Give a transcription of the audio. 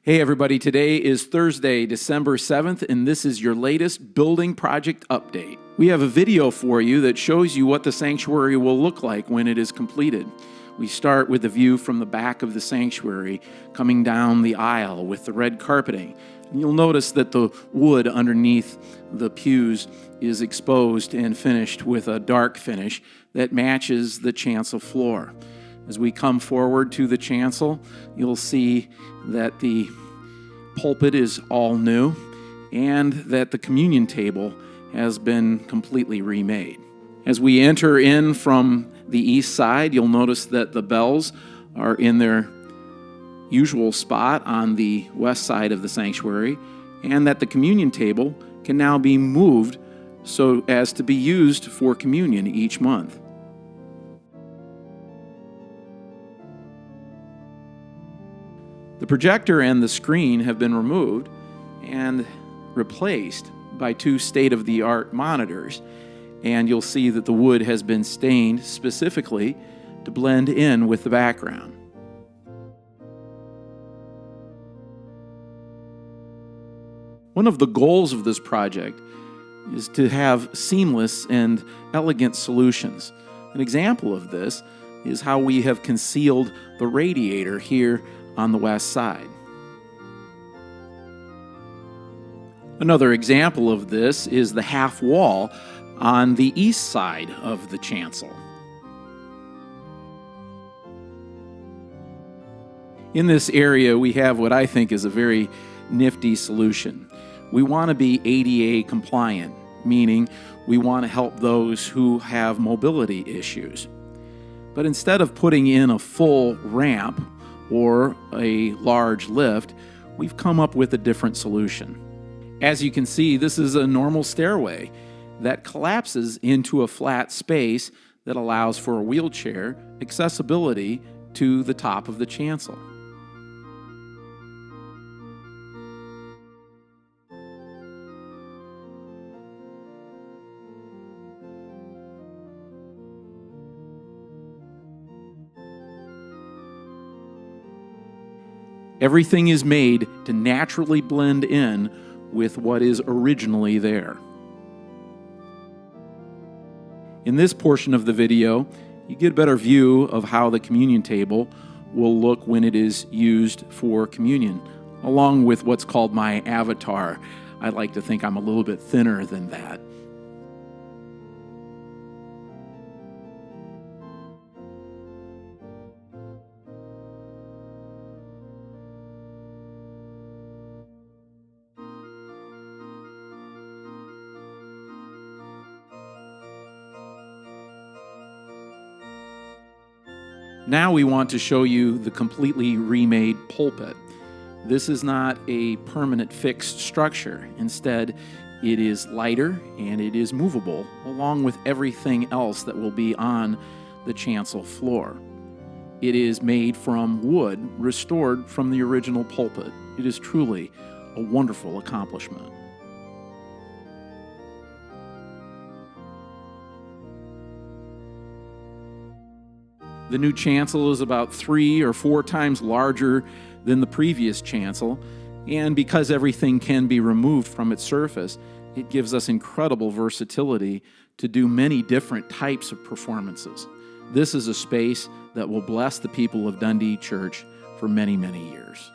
Hey everybody, today is Thursday, December 7th, and this is your latest building project update. We have a video for you that shows you what the sanctuary will look like when it is completed. We start with the view from the back of the sanctuary, coming down the aisle with the red carpeting. And you'll notice that the wood underneath the pews is exposed and finished with a dark finish that matches the chancel floor. As we come forward to the chancel, you'll see that the pulpit is all new and that the communion table has been completely remade. As we enter in from the east side, you'll notice that the bells are in their usual spot on the west side of the sanctuary, and that the communion table can now be moved so as to be used for communion each month. The projector and the screen have been removed and replaced by two state-of-the-art monitors, and you'll see that the wood has been stained specifically to blend in with the background. One of the goals of this project is to have seamless and elegant solutions. An example of this is how we have concealed the radiator here on the west side. Another example of this is the half wall on the east side of the chancel. In this area, we have what I think is a very nifty solution. We want to be ADA compliant, meaning we want to help those who have mobility issues. But instead of putting in a full ramp or a large lift, we've come up with a different solution. As you can see, this is a normal stairway that collapses into a flat space that allows for a wheelchair accessibility to the top of the chancel. Everything is made to naturally blend in with what is originally there. In this portion of the video, you get a better view of how the communion table will look when it is used for communion, along with what's called my avatar. I like to think I'm a little bit thinner than that. Now we want to show you the completely remade pulpit. This is not a permanent fixed structure. Instead, it is lighter and it is movable, along with everything else that will be on the chancel floor. It is made from wood restored from the original pulpit. It is truly a wonderful accomplishment. The new chancel is about 3 or 4 times larger than the previous chancel, and because everything can be removed from its surface, it gives us incredible versatility to do many different types of performances. This is a space that will bless the people of Dundee Church for many, many years.